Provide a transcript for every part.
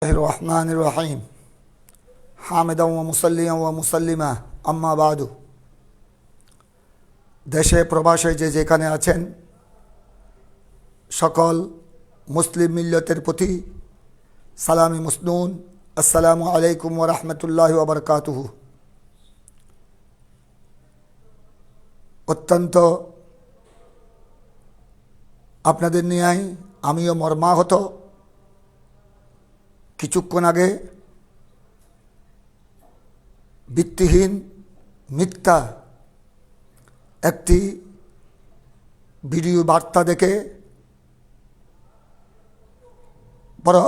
الرحمن الرحيم حامدا ومصليا ومسلما أما بعد দেশে প্রবাসে যে যেখানে আছেন সকল মুসলিম মিল্লতের প্রতি সালামি মুসনুন আসসালামু আলাইকুম ওয়া রাহমাতুল্লাহি ওয়া বারাকাতুহু। অত্যন্ত আপনাদের নিয়ে আমিও মর্মাহত। কিছুক্ষণ আগে ভিত্তিহীন মিথ্যা একটি ভিডিও বার্তা দেখে বড়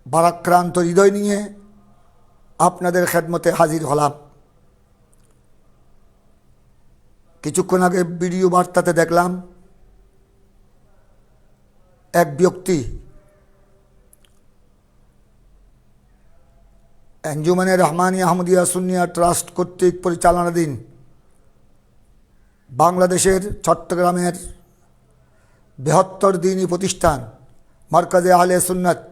ভারাক্রান্ত হৃদয় নিয়ে আপনাদের খেদমতে হাজির হলাম। কিছুক্ষণ আগে ভিডিও বার্তাতে দেখলাম এক ব্যক্তি আঞ্জুমানে রহমানিয়া আহমদিয়া সুন্নিয়া ট্রাস্ট কর্তৃক পরিচালনাধীন বাংলাদেশের চট্টগ্রামের বৃহত্তর দ্বীনি প্রতিষ্ঠান মারকাজে আহলে সুন্নাত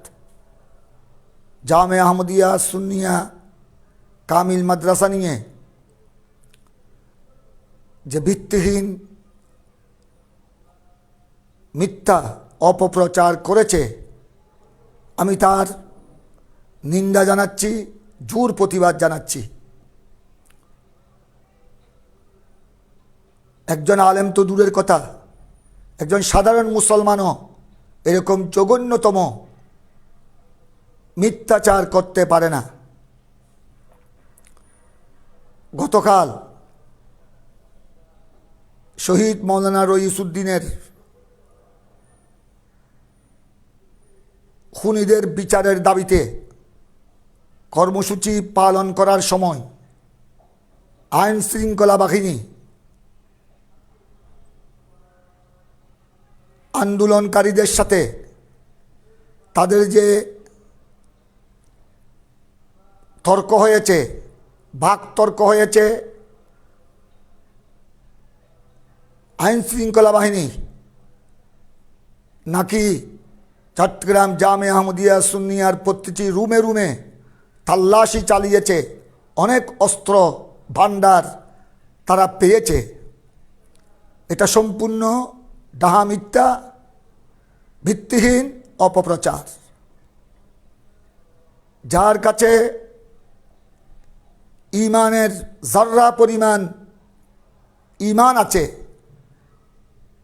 জামে আহমদিয়া সুন্নিয়া কামিল মাদ্রাসা নিয়ে যে ভিত্তিহীন মিথ্যা অপপ্রচার করেছে, আমি তার নিন্দা জানাচ্ছি, জোর প্রতিবাদ জানাচ্ছি। একজন আলেম তো দূরের কথা, একজন সাধারণ মুসলমানও এরকম জঘন্যতম মিথ্যাচার করতে পারে না। গতকাল শহীদ মৌলানা রইসউদ্দিনের খুনিদের বিচারের দাবিতে কর্মসূচি পালন করার সময় আইন শৃঙ্খলা বাহিনী আন্দোলনকারীদের সাথে তাদের যে তর্ক হয়েছে, বাকতর্ক হয়েছে, আইন শৃঙ্খলা বাহিনী নাকি চট্টগ্রাম জামে আহমদিয়া সুন্নিয়ার প্রতিটি রুমে রুমে তল্লাশি চালিয়েছে, অনেক অস্ত্র ভান্ডার তারা পেয়েছে। এটা সম্পূর্ণ ডাহা মিথ্যা, ভিত্তিহীন অপপ্রচার। যার কাছে ঈমানের যার্রা পরিমাণ ঈমান আছে,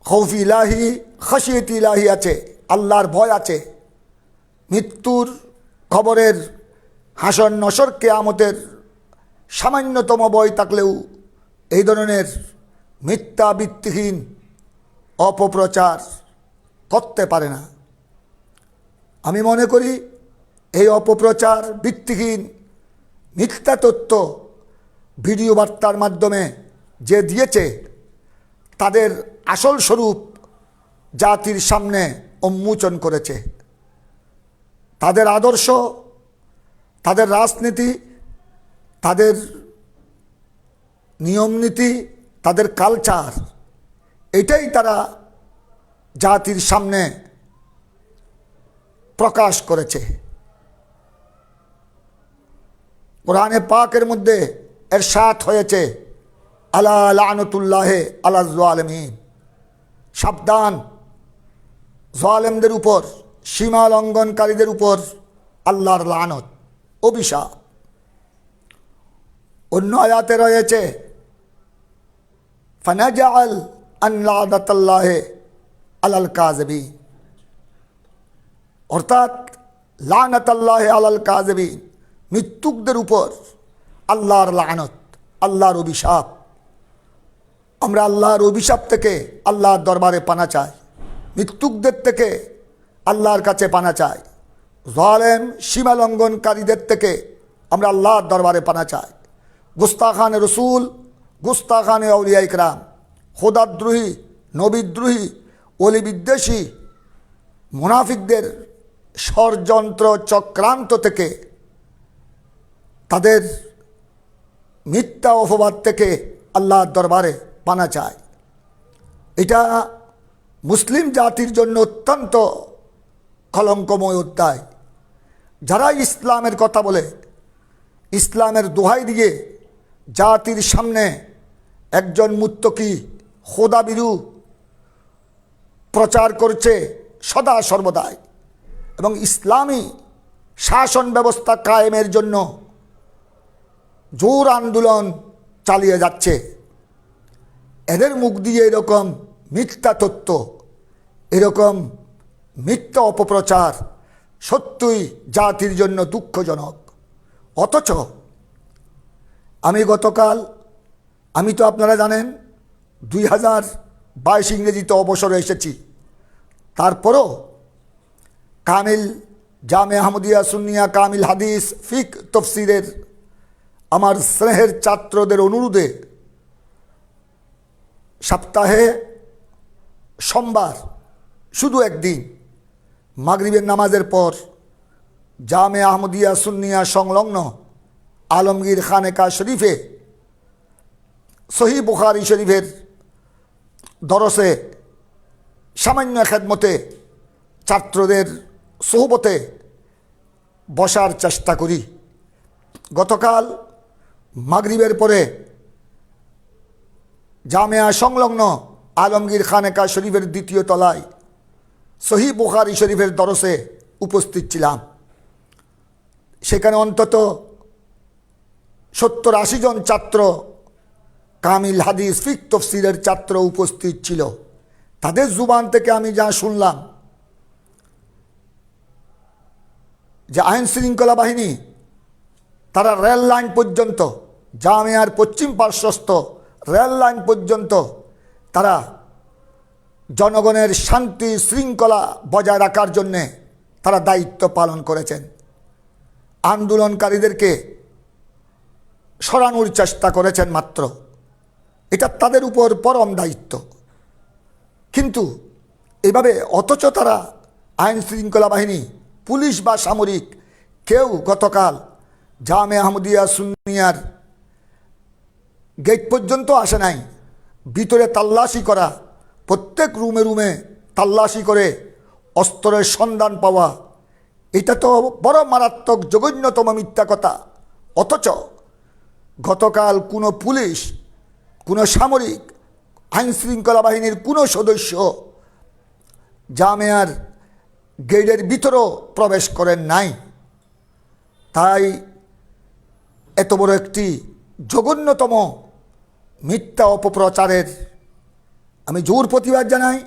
খৌফ ইলাহি খাশিয়াত ইলাহি আছে, আল্লাহর ভয় আছে, মৃত্যুর খবরের হাসর নসর কিয়ামতের সামান্যতম ভয় থাকলেও এই ধরনের মিথ্যা ভিত্তিহীন অপপ্রচার করতে পারে না। আমি মনে করি এই অপপ্রচার, ভিত্তিহীন মিথ্যা তথ্য ভিডিও বার্তার মাধ্যমে যে দিয়েছে, তাদের আসল স্বরূপ জাতির সামনে উন্মোচন করেছে। তাদের আদর্শ, তাদের রাজনীতি, তাদের নিয়মনীতি, তাদের কালচার, এটাই তারা জাতির সামনে প্রকাশ করেছে। কোরআনে পাকের মধ্যে ইরশাদ হয়েছে, আলা লানতুল্লাহি আলা যালিমিন, সাবধান জালেমদের উপর, সীমা লঙ্ঘনকারীদের উপর আল্লাহর লানত, অভিশাপ। অন্য আয়াতে রয়েছে ফানাজআল আন লানাতাল্লাহি আলাল কাযিবিন, অর্থাৎ লানাতাল্লাহি আলাল কাযিবিন, মিথ্যুকদের উপর আল্লাহর লানত, আল্লাহর অভিশাপ। আমরা আল্লাহর অভিশাপ থেকে আল্লাহর দরবারে পানা চাই, মৃত্যুকদের থেকে আল্লাহর কাছে পানা চাই, জালেম সীমালঙ্ঘনকারীদের থেকে আমরা আল্লাহর দরবারে পানা চাই। গুস্তাখানে রসুল, গুস্তাখানে আউলিয়া ইকরাম, খোদাদ্রোহী, নবীদ্রোহী, অলি বিদ্বেষী মুনাফিকদের ষড়যন্ত্র চক্রান্ত থেকে, তাদের মিথ্যা অপবাদ থেকে আল্লাহর দরবারে পানা চায়। এটা মুসলিম জাতির জন্য অত্যন্ত কলঙ্কময় অধ্যায়। যারা ইসলামের কথা বলে, ইসলামের দোহাই দিয়ে জাতির সামনে একজন মুত্তকি খোদাবিরু প্রচার করছে সদা সর্বদাই, এবং ইসলামী শাসন ব্যবস্থা কায়েমের জন্য জোর আন্দোলন চালিয়ে যাচ্ছে, এদের মুখ দিয়ে এরকম মিথ্যা তথ্য, এরকম মিথ্যা অপপ্রচার সত্যই জাতির জন্য দুঃখজনক। অথচ আমি তো আপনারা জানেন 2022 ইংরেজিতে অবসরে এসেছি, তারপরও কামিল জামে আহমদিয়া সুন্নিয়া কামিল হাদিস ফিক তফসিরের আমার স্নেহের ছাত্রদের অনুরোধে সপ্তাহে সোমবার শুধু একদিন মাগরিবের নামাজের পর জামে আহমদিয়া সুন্নিয়া সংলগ্ন আলমগীর খানেকা শরীফে সহিহ বুখারী শরীফের দরসে সামান্য খেদমতে ছাত্রদের সোহবতে বসার চেষ্টা করি। গতকাল মাগরিবের পরে জামেয়া সংলগ্ন আলমগীর খানেকা শরীফের দ্বিতীয় তলায় সহিহ বুখারী শরীফের দরসে উপস্থিত ছিলাম। সেখানে অন্তত 70-80 জন ছাত্র, কামিল হাদিস ফিক তফসিরের ছাত্র উপস্থিত ছিল। তাদের জুবান থেকে আমি যা শুনলাম যে আইন শৃঙ্খলা বাহিনী তারা রেল লাইন পর্যন্ত, জামিয়ার পশ্চিম পার্শ্বস্থ রেল লাইন পর্যন্ত তারা জনগণের শান্তি শৃঙ্খলা বজায় রাখার জন্যে তারা দায়িত্ব পালন করেছেন। আন্দোলনকারীদেরকে সরানোর চেষ্টা করেছেন মাত্র, এটা তাদের উপর পরম দায়িত্ব। কিন্তু এভাবে অথচ তারা আইন শৃঙ্খলা বাহিনী, পুলিশ বা সামরিক কেউ গতকাল জামে আহমদিয়া সুন্নিয়ার গেট পর্যন্ত আসে নাই। ভিতরে তাল্লাশি করা, প্রত্যেক রুমে রুমে তাল্লাশি করে অস্ত্রের সন্ধান পাওয়া, এটা তো বড় মারাত্মক জঘন্যতম মিথ্যা কথা। অথচ গতকাল কোনো পুলিশ, কোনো সামরিক, আইন শৃঙ্খলা বাহিনীর কোনো সদস্য জামেয়ার গেটের ভিতরেও প্রবেশ করেন নাই। তাই এত বড় একটি জঘন্যতম মিথ্যা অপপ্রচারের আমি জোর প্রতিবাদ জানাই।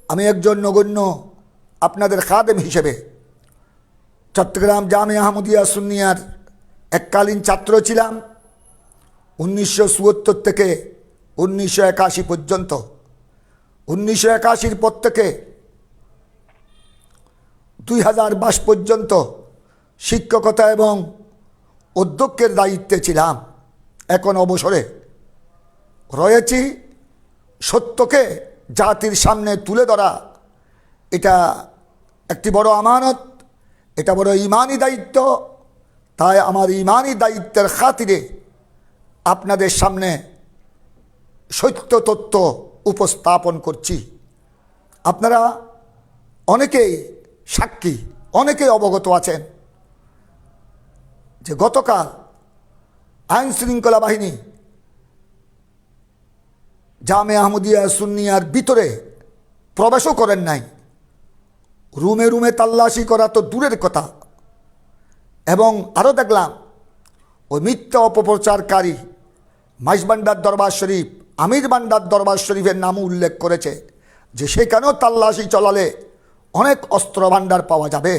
আমি একজন নগণ্য আপনাদের খাদেম হিসেবে চট্টগ্রাম জামে আহমদিয়া সুন্নিয়ার এককালীন ছাত্র ছিলাম 1974 থেকে 1981 পর্যন্ত। 1981 পর থেকে 2022 পর্যন্ত শিক্ষকতা এবং অধ্যক্ষের দায়িত্বে ছিলাম। এখন অবসরে রয়েছি। সত্যকে জাতির সামনে তুলে ধরা এটা একটি বড় আমানত, এটা বড় ইমানি দায়িত্ব। তাই আমার ইমানি দায়িত্বের খাতিরে আপনাদের সামনে সত্য তথ্য উপস্থাপন করছি। আপনারা অনেকেই সাক্ষী, অনেকেই অবগত আছেন যে গতকাল আইন শৃঙ্খলা বাহিনী জামে আহমদিয়া সুন্নিয়ার ভিতরে প্রবেশও করেন নাই। রুমে রুমে তাল্লাশি করা তো দূরের কথা, এবং আরও দেখলাম ওই মিথ্যা অপপ্রচারকারী মাইজবান্ডার দরবার শরীফ, আমির বান্ডার দরবার শরীফের নামও উল্লেখ করেছে যে সেখানেও তাল্লাশি চলালে অনেক অস্ত্র ভাণ্ডার পাওয়া যাবে।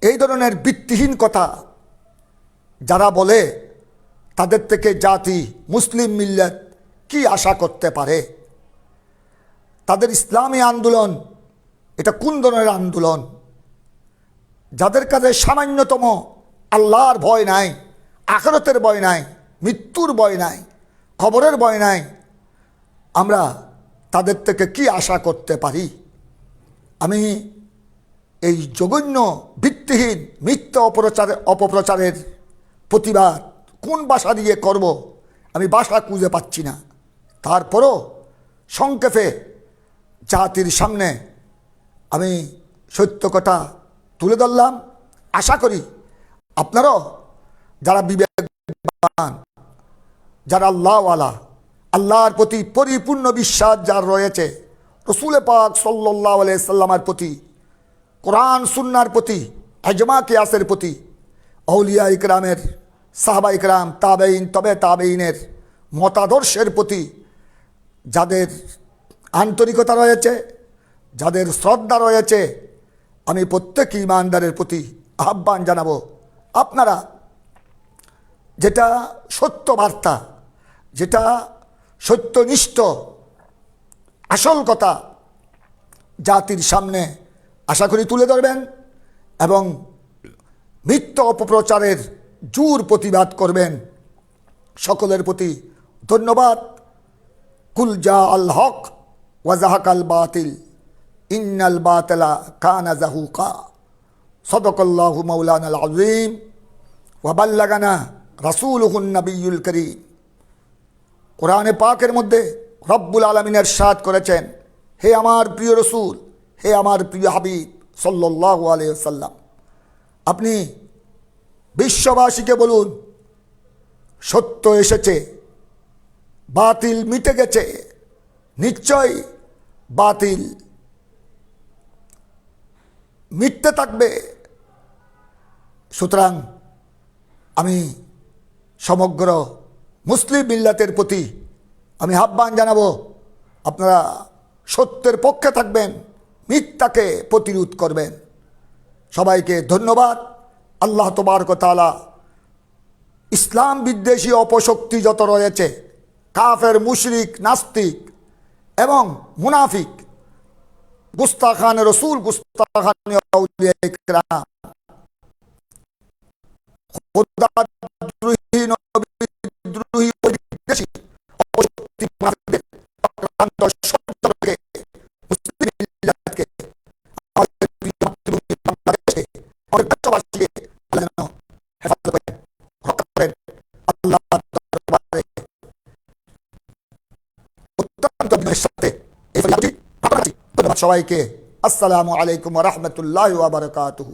এই ধরনের ভিত্তিহীন কথা যারা বলে তাদের থেকে জাতি, মুসলিম মিল্লাত কি আশা করতে পারে? তাদের ইসলামী আন্দোলন এটা কোন ধরনের আন্দোলন? যাদের কাছে সামান্যতম আল্লাহর ভয় নাই, আখিরাতের ভয় নাই, মৃত্যুর ভয় নাই, কবরের ভয় নাই, আমরা তাদের থেকে কি আশা করতে পারি? আমি এই জঘন্য ভিত্তিহীন মিথ্যা অপপ্রচারের প্রতিবাদ কোন ভাষা দিয়ে করব আমি ভাষা খুঁজে পাচ্ছি না। তারপরও সংক্ষেপে জাতির সামনে আমি সত্য কথা তুলে ধরলাম। আশা করি আপনারাও যারা বিবেকবান, যারা আল্লাহওয়ালা, আল্লাহর প্রতি পরিপূর্ণ বিশ্বাস যার রয়েছে, রসুল পাক সাল্লাল্লাহু আলাইহি সাল্লামের প্রতি, কোরআন সুন্নাহর প্রতি, ইজমা কিয়াসের প্রতি, আউলিয়া ইকরামের, সাহাবা ইকরাম, তাবেঈন, তবে তাবেঈনের মতাদর্শের প্রতি যাদের আন্তরিকতা রয়েছে, যাদের শ্রদ্ধা রয়েছে, আমি প্রত্যেক ঈমানদারের প্রতি আহ্বান জানাবো, আপনারা যেটা সত্য বার্তা, যেটা সত্যনিষ্ঠ আসল কথা জাতির সামনে আশা করি তুলে ধরবেন এবং মিথ্যা অপপ্রচারের জোর প্রতিবাদ করবেন। সকলের প্রতি ধন্যবাদ। কুল জা আল হক ওয়া যাহাকাল বাতিল ইন্নাল বাতিলা কানা যাহুকা। সাদাকাল্লাহু মাওলানাল আযীম ওয়া বাল্লাগানা রাসূলুহুন নবিয়্যুল কারীম। কোরআনে পাকের মধ্যে রব্বুল আলামিন ইরশাদ করেছেন, হে আমার প্রিয় রসুল, হে আমার প্রিয় হাবিব সাল্লাল্লাহু আলাইহি ওয়াসাল্লাম, আপনি বিশ্ববাসীকে বলুন, সত্য এসেছে, বাতিল মিটে গেছে, নিশ্চয় বাতিল মিটতে থাকবে। সুতরাং আমি সমগ্র মুসলিম মিল্লাতের প্রতি আমি আহ্বান জানাবো, আপনারা সত্যের পক্ষে থাকবেন, মিথ্যাকে প্রতিরোধ করবেন। সবাইকে ধন্যবাদ। আল্লাহ তবারক ওয়া তাআলা ইসলাম বিদ্বেষী অপশক্তি যত রয়েছে, কাফের, মুশরিক, নাস্তিক এবং মুনাফিক, গুস্তাখান রসুল, গুস্তাখান আউলিয়া ইকরাম, খোদাদ্রোহী, নবীদ্রোহী, বিদ্বেষী অপশক্তি মুনাফিকদের আক্রান্ত শত্রু থেকে মুসলিম মিল্লাতকে, আমাদের প্রিয় মাতৃভূমি বাংলাদেশে, আমাদের দেশবাসীকে আল্লাহ যেন হেফাজত করেন, রক্ষা করেন। আল্লাহর দরবারে অত্যন্ত বিনয়ের সাথে এই ফরিয়াদটি প্রার্থনা করছি। ধন্যবাদ সবাইকে। আসসালামু আলাইকুম ওয়া রাহমাতুল্লাহি ওয়া বারাকাতুহু।